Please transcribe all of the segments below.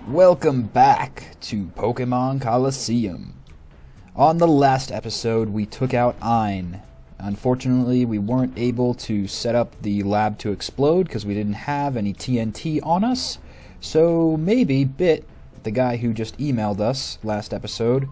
Welcome back to Pokemon Coliseum. On the last episode, we took out Ein. Unfortunately, we weren't able to set up the lab to explode because we didn't have any TNT on us. So maybe Bit, the guy who just emailed us last episode,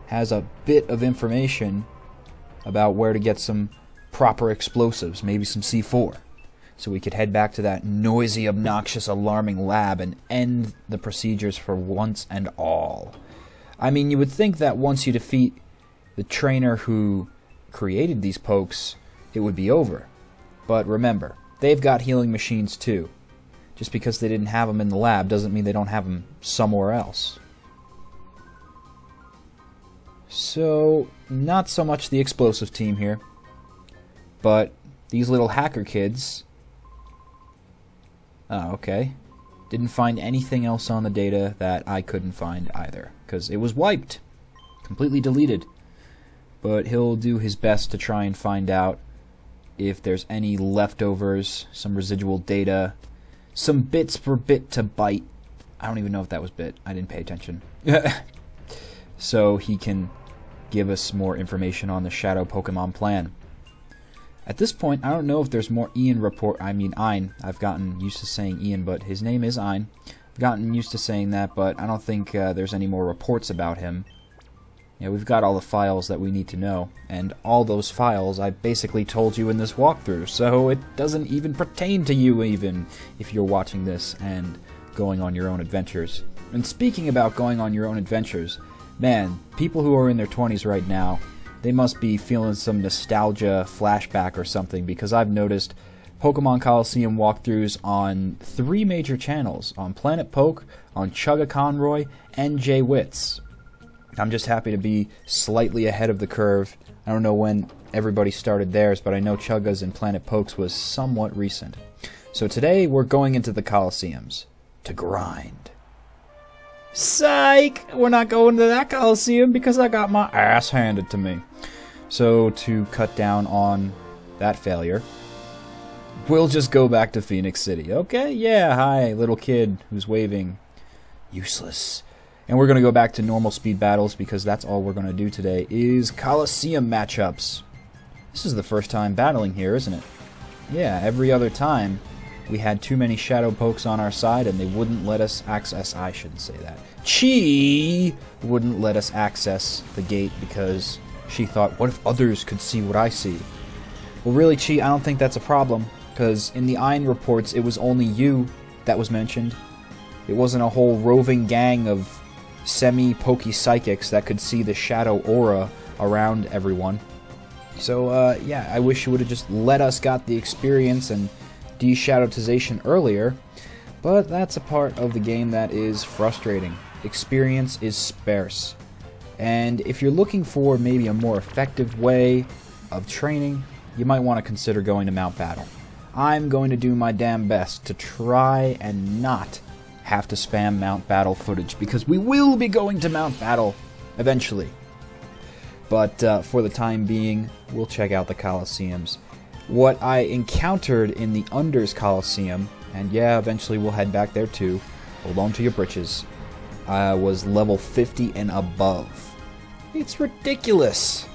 has a bit of information about where to get some proper explosives, maybe some C4. So we could head back to that noisy, obnoxious, alarming lab and end the procedures for once and all. I mean, you would think that once you defeat the trainer who created these pokes, it would be over. But remember, they've got healing machines too. Just because they didn't have them in the lab doesn't mean they don't have them somewhere else. So, not so much the explosive team here, but these little hacker kids. Oh, okay. Didn't find anything else on the data that I couldn't find either, because it was wiped. Completely deleted. But he'll do his best to try and find out if there's any leftovers, some residual data, some bits for Bit to bite. I don't even know if that was Bit. I didn't pay attention. So he can give us more information on the Shadow Pokemon plan. At this point, I don't know if there's more Ein. I've gotten used to saying Ian, but his name is Ein. I've gotten used to saying that, but I don't think there's any more reports about him. Yeah, we've got all the files that we need to know, and all those files I basically told you in this walkthrough, so it doesn't even pertain to you even if you're watching this and going on your own adventures. And speaking about going on your own adventures, man, people who are in their 20s right now, they must be feeling some nostalgia flashback or something, because I've noticed Pokemon Coliseum walkthroughs on 3 major channels, on Planet Poke, on Chugga Conroy, and Jay Wits. I'm just happy to be slightly ahead of the curve. I don't know when everybody started theirs, but I know Chugga's and Planet Poke's was somewhat recent. So today we're going into the Coliseums to grind. Psych! We're not going to that Coliseum because I got my ass handed to me. So to cut down on that failure, we'll just go back to Phoenix City. Okay, yeah, hi, little kid who's waving. Useless. And we're going to go back to normal speed battles because that's all we're going to do today is Coliseum matchups. This is the first time battling here, isn't it? Yeah, every other time we had too many shadow pokes on our side and they wouldn't let us access, I shouldn't say that. Chi wouldn't let us access the gate because she thought, what if others could see what I see? Well, really, Chi, I don't think that's a problem, because in the Ein reports, it was only you that was mentioned. It wasn't a whole roving gang of semi-pokey psychics that could see the shadow aura around everyone. So, yeah, I wish you would have just let us got the experience and de-shadowtization earlier, but that's a part of the game that is frustrating. Experience is sparse. And if you're looking for maybe a more effective way of training, you might want to consider going to Mount Battle. I'm going to do my damn best to try and not have to spam Mount Battle footage, because we will be going to Mount Battle eventually. But for the time being, we'll check out the Colosseums. What I encountered in the Unders Coliseum, and yeah, eventually we'll head back there too, hold on to your britches, was level 50 and above. It's ridiculous!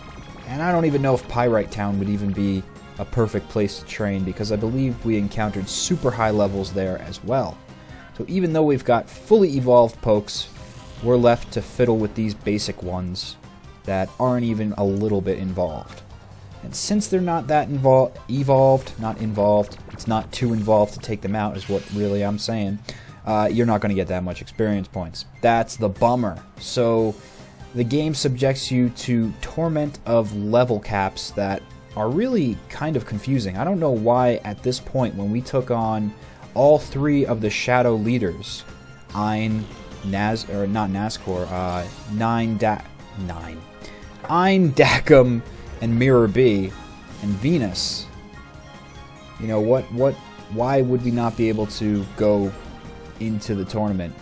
And I don't even know if Pyrite Town would even be a perfect place to train, because I believe we encountered super high levels there as well. So even though we've got fully evolved pokes, we're left to fiddle with these basic ones that aren't even a little bit involved. And since they're not that it's not too involved to take them out is what really I'm saying, you're not going to get that much experience points. That's the bummer. So the game subjects you to torment of level caps that are really kind of confusing. I don't know why at this point, when we took on all 3 of the shadow leaders, Ein, Ein, Dacum, and Mirror B, and Venus. You know, why would we not be able to go into the tournament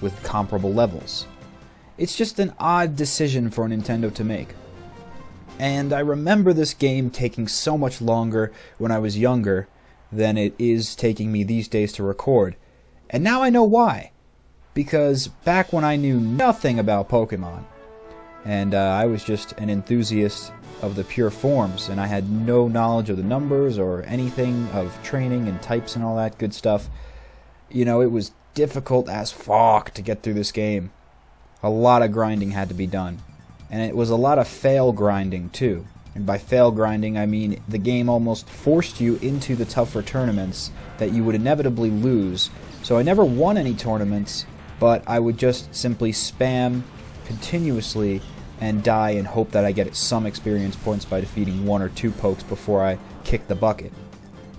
with comparable levels? It's just an odd decision for Nintendo to make. And I remember this game taking so much longer when I was younger than it is taking me these days to record. And now I know why. because back when I knew nothing about Pokemon, and I was just an enthusiast of the pure forms, and I had no knowledge of the numbers or anything of training and types and all that good stuff, you know, it was difficult as fuck to get through this game. A lot of grinding had to be done, and it was a lot of fail grinding too. And by fail grinding, I mean the game almost forced you into the tougher tournaments that you would inevitably lose. So I never won any tournaments, but I would just simply spam continuously and die and hope that I get some experience points by defeating 1 or 2 pokes before I kick the bucket.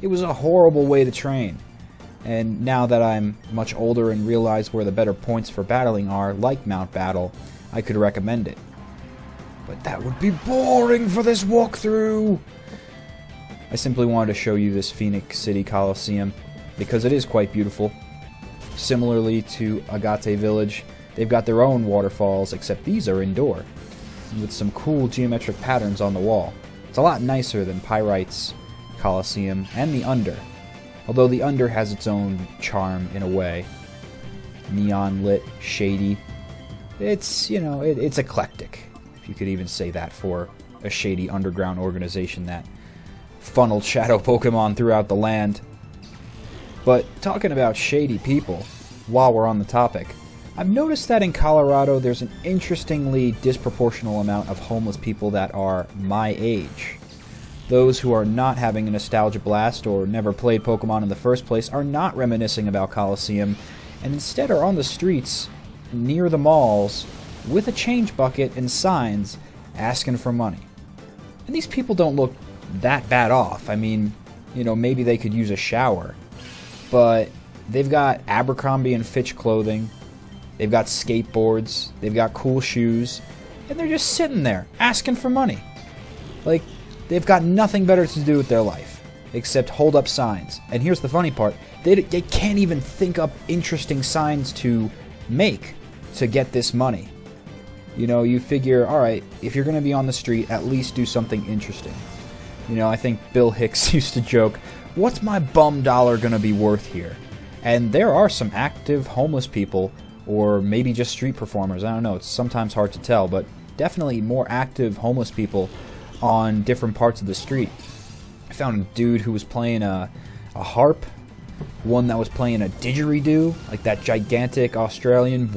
It was a horrible way to train. And now that I'm much older and realize where the better points for battling are, like Mount Battle, I could recommend it. But that would be boring for this walkthrough! I simply wanted to show you this Phenic City Coliseum, because it is quite beautiful. Similarly to Agate Village, they've got their own waterfalls, except these are indoor, with some cool geometric patterns on the wall. It's a lot nicer than Pyrite's Colosseum and the Under, although the Under has its own charm in a way. Neon lit, shady. It's, you know, it's eclectic. You could even say that for a shady underground organization that funneled shadow Pokemon throughout the land. But talking about shady people, while we're on the topic, I've noticed that in Colorado there's an interestingly disproportional amount of homeless people that are my age. Those who are not having a nostalgia blast or never played Pokemon in the first place are not reminiscing about Coliseum, and instead are on the streets near the malls with a change bucket and signs asking for money. And these people don't look that bad off. I mean, you know, maybe they could use a shower. But they've got Abercrombie and Fitch clothing, they've got skateboards, they've got cool shoes, and they're just sitting there asking for money. Like, they've got nothing better to do with their life except hold up signs. And here's the funny part, they can't even think up interesting signs to make to get this money. You know, you figure, alright, if you're going to be on the street, at least do something interesting. You know, I think Bill Hicks used to joke, what's my bum dollar going to be worth here? And there are some active homeless people, or maybe just street performers, I don't know, it's sometimes hard to tell, but definitely more active homeless people on different parts of the street. I found a dude who was playing a harp, one that was playing a didgeridoo, like that gigantic Australian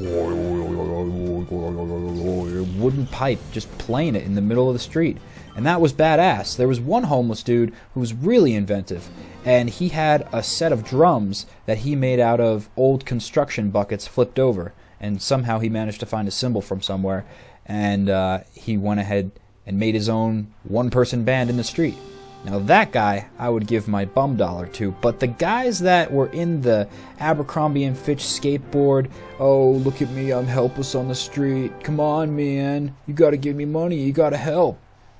wooden pipe, just playing it in the middle of the street. And that was badass. There was one homeless dude who was really inventive, and he had a set of drums that he made out of old construction buckets flipped over, and somehow he managed to find a cymbal from somewhere, and he went ahead and made his own one-person band in the street. Now that guy, I would give my bum dollar to, but the guys that were in the Abercrombie and Fitch skateboard, oh, look at me, I'm helpless on the street, come on, man, you gotta give me money, you gotta help,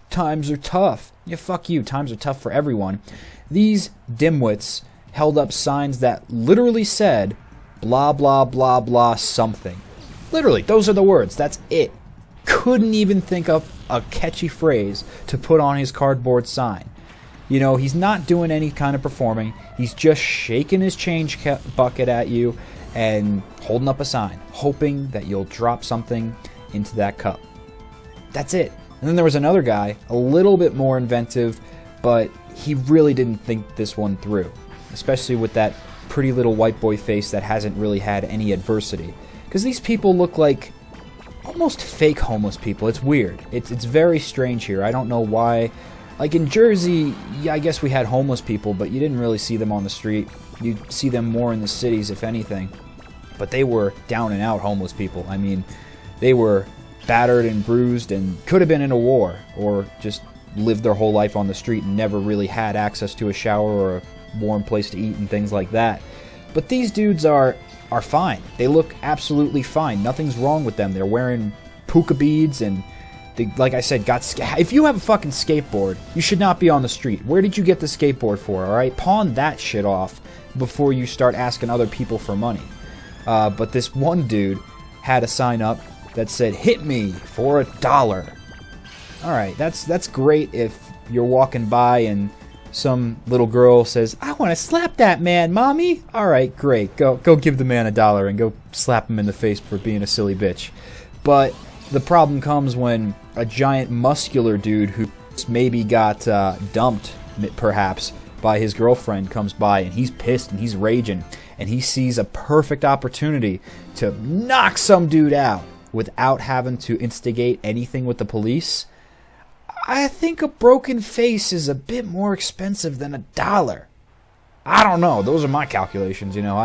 times are tough. Yeah, fuck you, times are tough for everyone. These dimwits held up signs that literally said, blah, blah, blah, blah, something. Literally, those are the words, that's it. Couldn't even think of a catchy phrase to put on his cardboard sign. You know, he's not doing any kind of performing. He's just shaking his change bucket at you and holding up a sign, hoping that you'll drop something into that cup. That's it. And then there was another guy, a little bit more inventive, but he really didn't think this one through, especially with that pretty little white boy face that hasn't really had any adversity. Because these people look like almost fake homeless people. It's weird. It's very strange here. I don't know why. Like in Jersey, yeah, I guess we had homeless people, but you didn't really see them on the street. You'd see them more in the cities, if anything. But they were down and out homeless people. I mean, they were battered and bruised and could have been in a war, or just lived their whole life on the street and never really had access to a shower or a warm place to eat and things like that. But these dudes are fine. They look absolutely fine. Nothing's wrong with them. They're wearing puka beads and they, like I said, if you have a fucking skateboard, you should not be on the street. Where did you get the skateboard for, alright? Pawn that shit off before you start asking other people for money. But this one dude had a sign up that said, hit me for $1. Alright, that's great if you're walking by and some little girl says, "I want to slap that man, Mommy." Alright, great. Go give the man $1 and go slap him in the face for being a silly bitch. But the problem comes when a giant muscular dude who maybe got dumped, perhaps, by his girlfriend comes by, and he's pissed and he's raging, and he sees a perfect opportunity to knock some dude out without having to instigate anything with the police. I think a broken face is a bit more expensive than $1. I don't know. Those are my calculations, you know.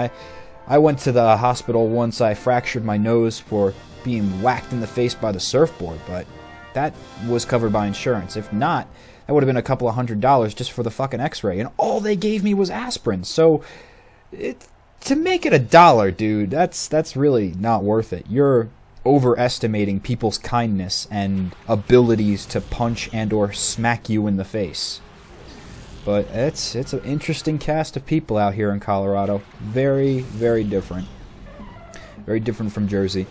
I went to the hospital once. I fractured my nose for being whacked in the face by the surfboard, but that was covered by insurance. If not, that would have been a couple of $100 just for the fucking x-ray, and all they gave me was aspirin. So to make it $1, dude, that's really not worth it. You're overestimating people's kindness and abilities to punch and or smack you in the face. But it's an interesting cast of people out here in Colorado. Very, very different. Very different from Jersey.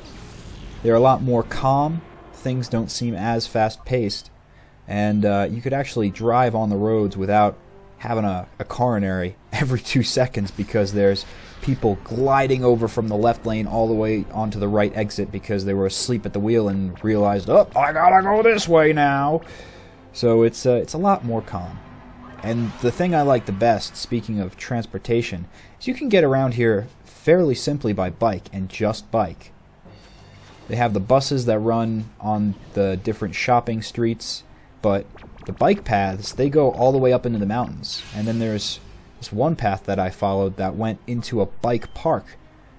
They're a lot more calm. Things don't seem as fast-paced. And you could actually drive on the roads without having a coronary every 2 seconds, because there's people gliding over from the left lane all the way onto the right exit because they were asleep at the wheel and realized, oh, I gotta go this way now. So it's a lot more calm. And the thing I like the best, speaking of transportation, is you can get around here fairly simply by bike, and just bike. They have the buses that run on the different shopping streets, but the bike paths, they go all the way up into the mountains. And then there's this one path that I followed that went into a bike park.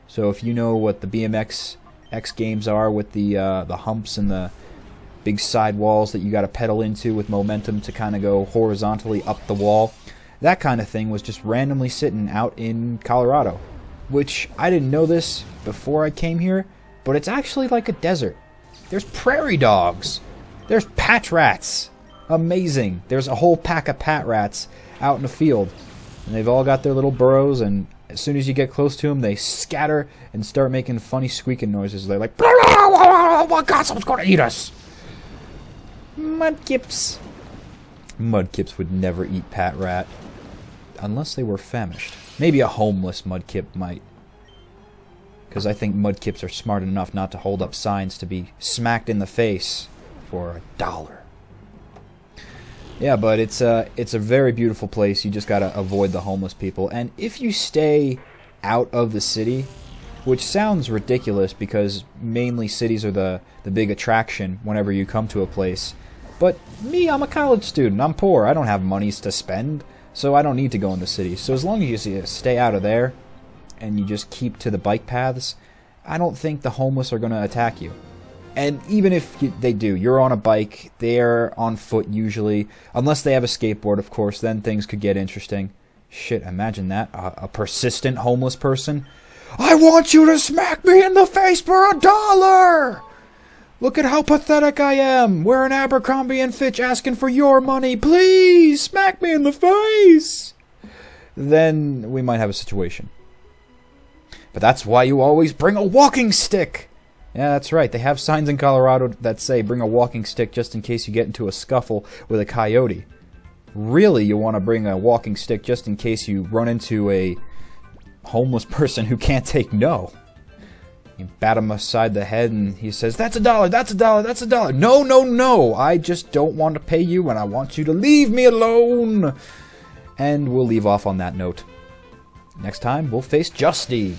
So if you know what the BMX X Games are, with the humps and the big side walls that you got to pedal into with momentum to kind of go horizontally up the wall, that kind of thing was just randomly sitting out in Colorado. Which, I didn't know this before I came here, but it's actually like a desert. There's prairie dogs. There's patch rats. Amazing. There's a whole pack of pat rats out in the field. And they've all got their little burrows, and as soon as you get close to them, they scatter and start making funny squeaking noises. They're like, oh my god, someone's going to eat us. Mudkips. Mudkips would never eat pat rat. Unless they were famished. Maybe a homeless mudkip might. Because I think mudkips are smart enough not to hold up signs to be smacked in the face for $1. Yeah, but it's a very beautiful place. You just gotta avoid the homeless people. And if you stay out of the city, which sounds ridiculous because mainly cities are the big attraction whenever you come to a place. But me, I'm a college student. I'm poor. I don't have monies to spend, so I don't need to go in the city. So as long as you stay out of there and you just keep to the bike paths, I don't think the homeless are going to attack you. And even if they do, you're on a bike, they're on foot usually. Unless they have a skateboard, of course, then things could get interesting. Shit, imagine that. A persistent homeless person. I want you to smack me in the face for $1! Look at how pathetic I am. Wearing Abercrombie and Fitch asking for your money. Please, smack me in the face! Then we might have a situation. But that's why you always bring a walking stick! Yeah, that's right. They have signs in Colorado that say bring a walking stick just in case you get into a scuffle with a coyote. Really, you want to bring a walking stick just in case you run into a homeless person who can't take no. You bat him aside the head and he says, that's $1, that's $1, that's $1. No, no, no. I just don't want to pay you and I want you to leave me alone. And we'll leave off on that note. Next time, we'll face Justy.